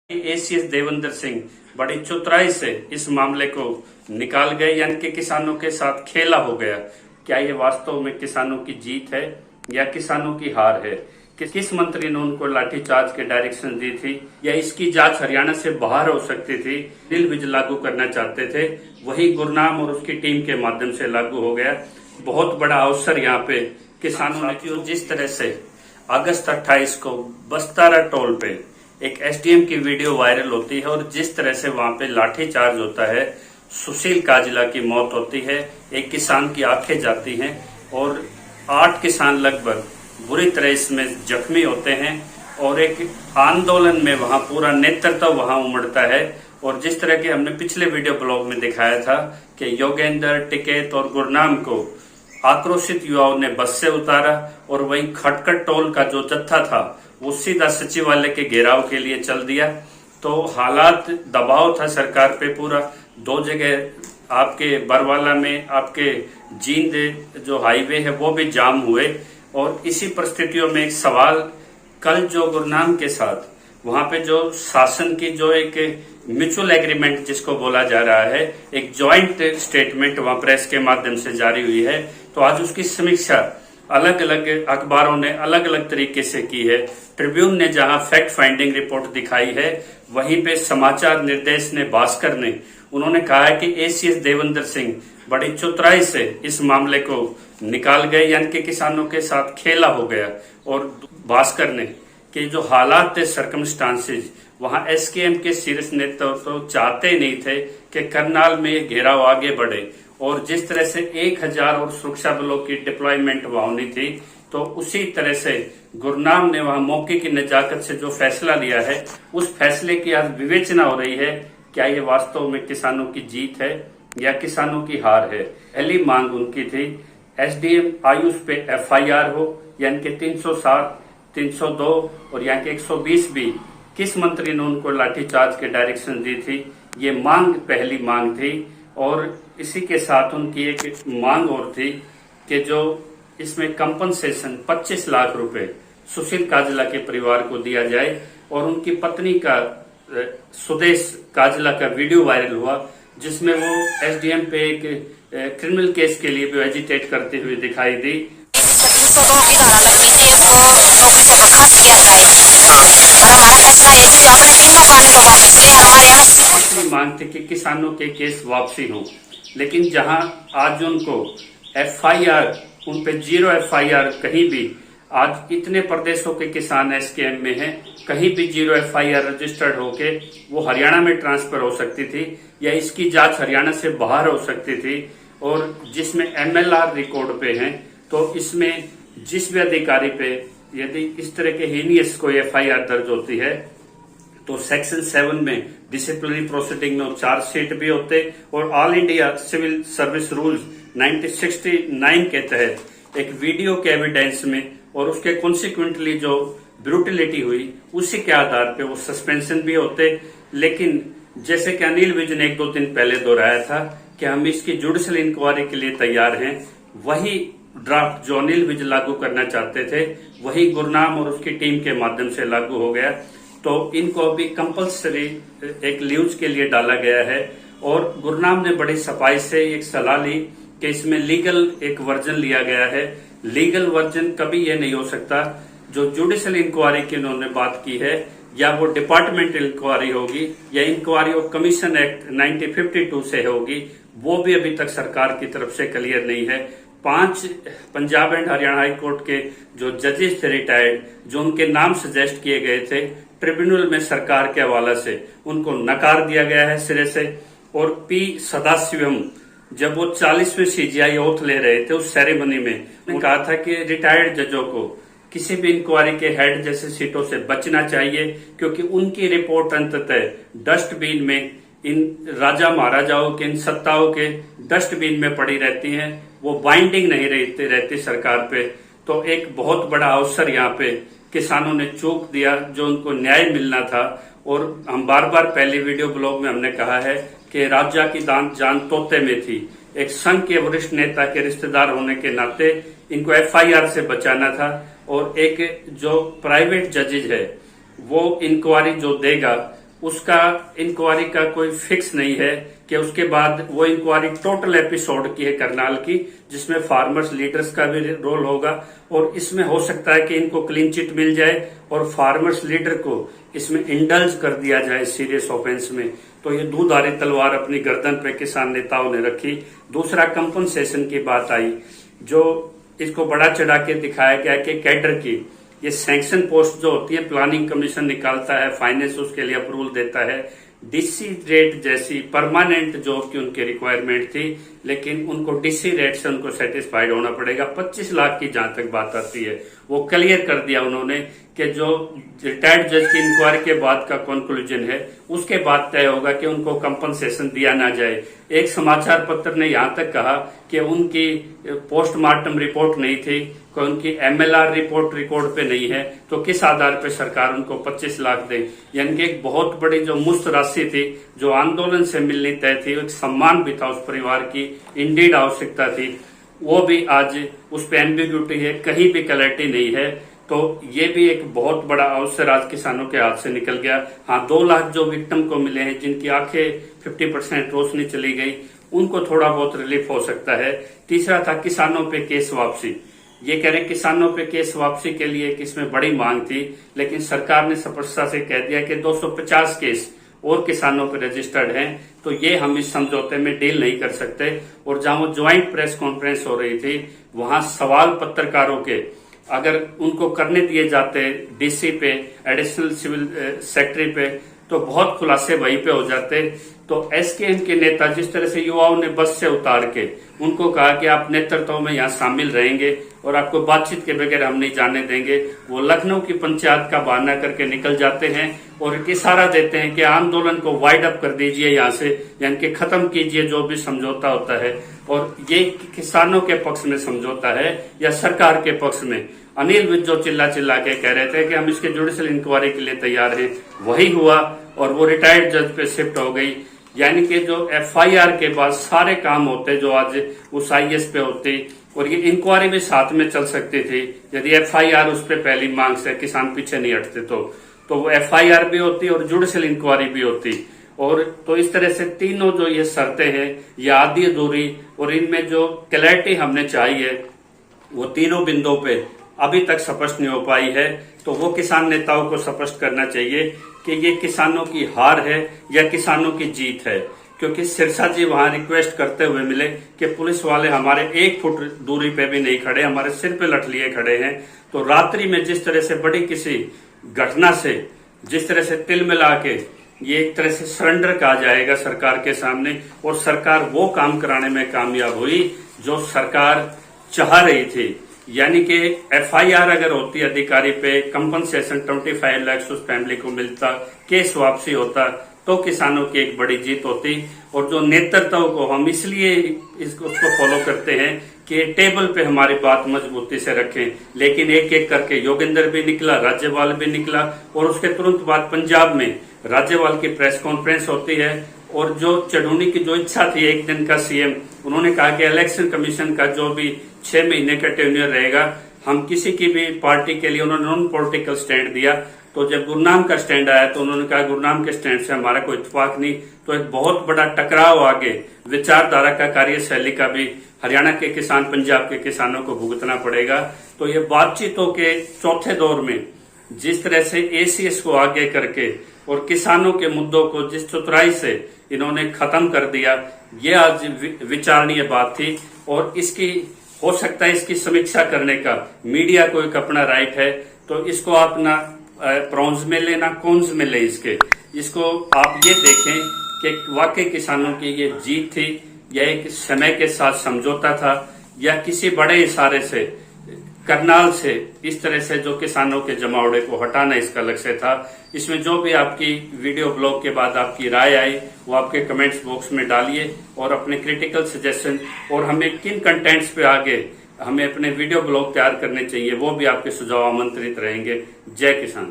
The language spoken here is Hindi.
एसीएस देवेंद्र सिंह बड़ी चतुराई से इस मामले को निकाल गए, यानी कि किसानों के साथ खेला हो गया। क्या ये वास्तव में किसानों की जीत है या किसानों की हार है? किस मंत्री ने उनको लाठीचार्ज के डायरेक्शन दी थी, या इसकी जांच हरियाणा से बाहर हो सकती थी? नील विज लागू करना चाहते थे, वही गुरनाम और उसकी टीम के माध्यम से लागू हो गया। बहुत बड़ा अवसर यहाँ पे किसानों ने, जिस तरह से अगस्त 28 को बस्तारा टोल पे एक एसडीएम की वीडियो वायरल होती है और जिस तरह से वहां पे लाठीचार्ज होता है, सुशील काजला की मौत होती है, एक किसान की आंखें जाती हैं और 8 किसान लगभग बुरी तरह इसमें जख्मी होते हैं और एक आंदोलन में वहां पूरा नेतृत्व वहां उमड़ता है। और जिस तरह के हमने पिछले वीडियो ब्लॉग में दिखाया था कि योगेंद्र, टिकैत और गुरनाम को आक्रोशित युवाओं ने बस से उतारा और वहीं खटखट टोल का जो जत्था था वो सीधा सचिवालय के घेराव के लिए चल दिया। तो हालात, दबाव था सरकार पे पूरा। 2 जगह आपके बरवाला में आपके जींद जो हाईवे है वो भी जाम हुए। और इसी परिस्थितियों में एक सवाल, कल जो गुरनाम के साथ वहां पे जो शासन की जो एक म्यूचुअल एग्रीमेंट जिसको बोला जा रहा है, एक ज्वाइंट स्टेटमेंट वहां प्रेस के माध्यम से जारी हुई है, तो आज उसकी समीक्षा अलग अलग अखबारों ने अलग अलग तरीके से की है। ट्रिब्यून ने जहां फैक्ट फाइंडिंग रिपोर्ट दिखाई है, वहीं पे समाचार निर्देश ने, भास्कर ने, उन्होंने कहा है कि एसीएस देवेंद्र सिंह बड़ी चतुराई से इस मामले को निकाल गए, यानी कि किसानों के साथ खेला हो गया। और भास्कर ने कि जो हालात थे, सर्कमस्टांसेज, वहां एसकेएम के शीर्ष नेतृत्व तो चाहते नहीं थे कि करनाल में ये घेराव आगे बढ़े और जिस तरह से 1000 और सुरक्षा बलों की डिप्लॉयमेंट वहां होनी थी, तो उसी तरह से गुरनाम ने वहां मौके की नजाकत से जो फैसला लिया है, उस फैसले की आज विवेचना हो रही है। क्या ये वास्तव में किसानों की जीत है या किसानों की हार है? पहली मांग उनकी थी एसडीएम आयुष पे एफआईआर हो, यानी कि 307, 302 और यहाँ के 120 भी। किस मंत्री ने उनको लाठीचार्ज के डायरेक्शन दी थी? ये मांग पहली मांग थी। और इसी के साथ उनकी एक मांग और थी कि जो इसमें कंपनसेशन 25 लाख रुपए सुशील काजला के परिवार को दिया जाए। और उनकी पत्नी का सुदेश काजला का वीडियो वायरल हुआ जिसमें वो एसडीएम पे एक क्रिमिनल केस के लिए भी एजिटेट करते हुए दिखाई दी। 302 की धारा लगनी थी, उसको नौकरी से बर्खास्त किया जाए और हमारा फैसला ये कि अपने तीनों कानून वापस ले। हमारे यहाँ दूसरी मांग थी कि किसानों के केस वापसी हो, लेकिन जहां आज उनको एफआईआर, उन पे 0 एफआईआर कहीं भी, आज इतने प्रदेशों के किसान एसकेएम में हैं, कहीं भी 0 एफआईआर रजिस्टर्ड होके वो हरियाणा में ट्रांसफर हो सकती थी या इसकी जांच हरियाणा से बाहर हो सकती थी। और जिसमें एमएलआर रिकॉर्ड पे हैं, तो इसमें जिस भी अधिकारी पे यदि इस तरह के हीनियस कोई एफआईआर दर्ज होती है, तो सेक्शन 7 में डिसिप्लिनरी प्रोसीडिंग में चार्जशीट भी होते और all India civil service rules 1969 के तहत एक वीडियो के एविडेंस में और उसके कॉन्सिक्वेंटली जो ब्रूटिलिटी हुई, उसी के आधार पे वो सस्पेंशन भी होते। लेकिन जैसे कि अनिल विज ने 1-2 दिन पहले दोहराया था कि हम इसकी जुडिशियल इंक्वायरी के लिए तैयार हैं, वही ड्राफ्ट जो अनिल विज लागू करना चाहते थे, वही गुरनाम और उसकी टीम के माध्यम से लागू हो गया। तो इनको अभी कंपल्सरी एक लीव्स के लिए डाला गया है। और गुरनाम ने बड़ी सफाई से एक सलाह ली कि इसमें लीगल एक वर्जन लिया गया है। लीगल वर्जन कभी यह नहीं हो सकता, जो जुडिशियल इंक्वायरी की उन्होंने बात की है, या वो डिपार्टमेंटल इंक्वायरी होगी या इंक्वायरी ऑफ कमीशन एक्ट 1952 से होगी, वो भी अभी तक सरकार की तरफ से क्लियर नहीं है। 5 Punjab and Haryana high court के जो जजेस थे रिटायर्ड, जो उनके नाम सजेस्ट किए गए थे, ट्रिब्यूनल में सरकार के हवाला से उनको नकार दिया गया है सिरे से। और पी सदाशिवम, जब वो 40वें सीजीआई ओथ ले रहे थे, उस सेरेमनी में उन्होंने कहा था कि रिटायर्ड जजों को किसी भी इंक्वायरी के हेड जैसे सीटों से बचना चाहिए, क्योंकि उनकी रिपोर्ट अंततः डस्टबिन में, इन राजा महाराजाओं के, इन सत्ताओं के डस्टबिन में पड़ी रहती हैं, वो बाइंडिंग नहीं रहती सरकार पे। तो एक बहुत बड़ा अवसर यहाँ पे किसानों ने चूक दिया, जो उनको न्याय मिलना था। और हम बार बार पहले वीडियो ब्लॉग में हमने कहा है कि राजा की जान तोते में थी। एक संघ के वरिष्ठ नेता के रिश्तेदार होने के नाते इनको एफआईआर से बचाना था। और एक जो प्राइवेट जजेज है, वो इंक्वायरी जो देगा उसका इंक्वायरी का कोई फिक्स नहीं है कि उसके बाद वो इंक्वायरी टोटल एपिसोड की है करनाल की, जिसमें फार्मर्स लीडर्स का भी रोल होगा और इसमें हो सकता है कि इनको क्लीन चिट मिल जाए और फार्मर्स लीडर को इसमें इंडल्ज कर दिया जाए सीरियस ऑफेंस में। तो ये दूधारी तलवार अपनी गर्दन पे किसान नेताओं ने रखी। दूसरा कंपनसेशन की बात आई, जो इसको बड़ा चढ़ा के दिखाया गया कि कैडर की ये सैंक्शन पोस्ट जो होती है प्लानिंग कमीशन निकालता है, फाइनेंस उसके लिए अप्रूवल देता है। डीसी रेट जैसी परमानेंट जॉब की उनकी रिक्वायरमेंट थी, लेकिन उनको डीसी रेट से उनको सेटिस्फाइड होना पड़ेगा। 25 लाख की जहां तक बात आती है वो क्लियर कर दिया उन्होंने कि जो रिटायर्ड जज की इंक्वायरी के बाद का कंक्लूजन है उसके बाद तय होगा कि उनको कंपनसेशन दिया ना जाए। एक समाचार पत्र ने यहां तक कहा कि उनकी पोस्टमार्टम रिपोर्ट नहीं थी, कोई उनकी एमएलआर रिपोर्ट रिकॉर्ड पे नहीं है, तो किस आधार पे सरकार उनको 25 लाख दे। यानी कि एक बहुत बड़ी जो मुफ्त राशि थी जो आंदोलन से मिलनी तय थी, एक सम्मान भी था उस परिवार की, इंडीड आवश्यकता थी, वो भी आज उस पर एम्बिग्यूटी है, कहीं भी क्लैरिटी नहीं है। तो ये भी एक बहुत बड़ा अवसर आज किसानों के हाथ से निकल गया। हाँ, 2 लाख जो विक्टिम को मिले हैं, जिनकी आंखें 50% रोशनी चली गई, उनको थोड़ा बहुत रिलीफ हो सकता है। तीसरा था किसानों पे केस वापसी। ये कह रहे किसानों पे केस वापसी के लिए कि इसमें बड़ी मांग थी, लेकिन सरकार ने स्पष्टता से कह दिया कि 250 केस और किसानों पे रजिस्टर्ड हैं, तो ये हम इस समझौते में डील नहीं कर सकते। और जहां वो ज्वाइंट प्रेस कॉन्फ्रेंस हो रही थी, वहां सवाल पत्रकारों के अगर उनको करने दिए जाते डीसी पे, एडिशनल सिविल सेक्रेटरी पे, तो बहुत खुलासे वहीं पे हो जाते। तो एसकेएम के नेता जिस तरह से युवाओं ने बस से उतार के उनको कहा कि आप नेतृत्व में यहाँ शामिल रहेंगे और आपको बातचीत के बगैर हम नहीं जाने देंगे, वो लखनऊ की पंचायत का बहाना करके निकल जाते हैं और इशारा देते हैं कि आंदोलन को वाइड अप कर दीजिए यहाँ से, यानी कि खत्म कीजिए जो भी समझौता होता है। और ये किसानों के पक्ष में समझौता है या सरकार के पक्ष में? अनिल विज जो चिल्ला चिल्ला के कह रहे थे कि हम इसके जुडिशियल इंक्वायरी के लिए तैयार हैं, वही हुआ और वो रिटायर्ड जज पे शिफ्ट हो गई। यानी कि जो एफआईआर के बाद सारे काम होते जो आज उस आईएएस पे होते, और ये इंक्वायरी भी साथ में चल सकती थी यदि एफआईआर उस पर पहली मांग से किसान पीछे नहीं हटते तो वो एफआईआर भी होती और जुडिशियल इंक्वायरी भी होती। और तो इस तरह से तीनों जो ये शर्तें हैं ये आधी अधूरी, और इनमें जो क्लैरिटी हमने चाहिए वो तीनों बिंदुओं पे अभी तक स्पष्ट नहीं हो पाई है। तो वो किसान नेताओं को स्पष्ट करना चाहिए कि ये किसानों की हार है या किसानों की जीत है। क्योंकि सिरसा जी वहां रिक्वेस्ट करते हुए मिले कि पुलिस वाले हमारे 1 फुट दूरी पे भी नहीं खड़े, हमारे सिर पे लठ लिए खड़े हैं। तो रात्रि में जिस तरह से बड़ी किसी घटना से जिस तरह से तिल मिला के ये एक तरह से सरेंडर कहा जाएगा सरकार के सामने, और सरकार वो काम कराने में कामयाब हुई जो सरकार चाह रही थी। यानी कि एफआईआर अगर होती अधिकारी पे, कंपनसेशन 25 लाख उस फैमिली को मिलता, केस वापसी होता, तो किसानों की एक बड़ी जीत होती। और जो नेतृत्व को हम इसलिए उसको फॉलो करते हैं कि टेबल पे हमारी बात मजबूती से रखें, लेकिन एक एक करके योगेंद्र भी निकला, राज्यपाल भी निकला, और उसके तुरंत बाद पंजाब में राज्यपाल की प्रेस कॉन्फ्रेंस होती है। और जो चढ़ूनी की जो इच्छा थी एक दिन का सीएम, उन्होंने कहा कि इलेक्शन कमीशन का जो भी 6 महीने का टेन्योर रहेगा, हम किसी की भी पार्टी के लिए, उन्होंने नॉन पॉलिटिकल स्टैंड दिया। तो जब गुरनाम का स्टैंड आया तो उन्होंने कहा गुरनाम के स्टैंड से हमारा कोई इत्तेफाक नहीं। तो एक बहुत बड़ा टकराव आगे विचारधारा का, कार्यशैली का भी हरियाणा के किसान, पंजाब के किसानों को भुगतना पड़ेगा। तो ये बातचीतों के चौथे दौर में जिस तरह से एसीएस को आगे करके और किसानों के मुद्दों को जिस चतुराई से इन्होंने खत्म कर दिया, ये आज विचारणीय बात थी। और इसकी हो सकता है इसकी समीक्षा करने का मीडिया को एक अपना राइट है, तो इसको आप ना प्रॉन्स में ले ना कॉन्स में ले, इसको आप ये देखें कि वाकई किसानों की ये जीत थी या एक समय के साथ समझौता था, या किसी बड़े इशारे से करनाल से इस तरह से जो किसानों के जमावड़े को हटाना इसका लक्ष्य था। इसमें जो भी आपकी वीडियो ब्लॉग के बाद आपकी राय आई वो आपके कमेंट्स बॉक्स में डालिए, और अपने क्रिटिकल सजेशन और हमें किन कंटेंट्स पे आगे हमें अपने वीडियो ब्लॉग तैयार करने चाहिए वो भी आपके सुझाव आमंत्रित रहेंगे। जय किसान।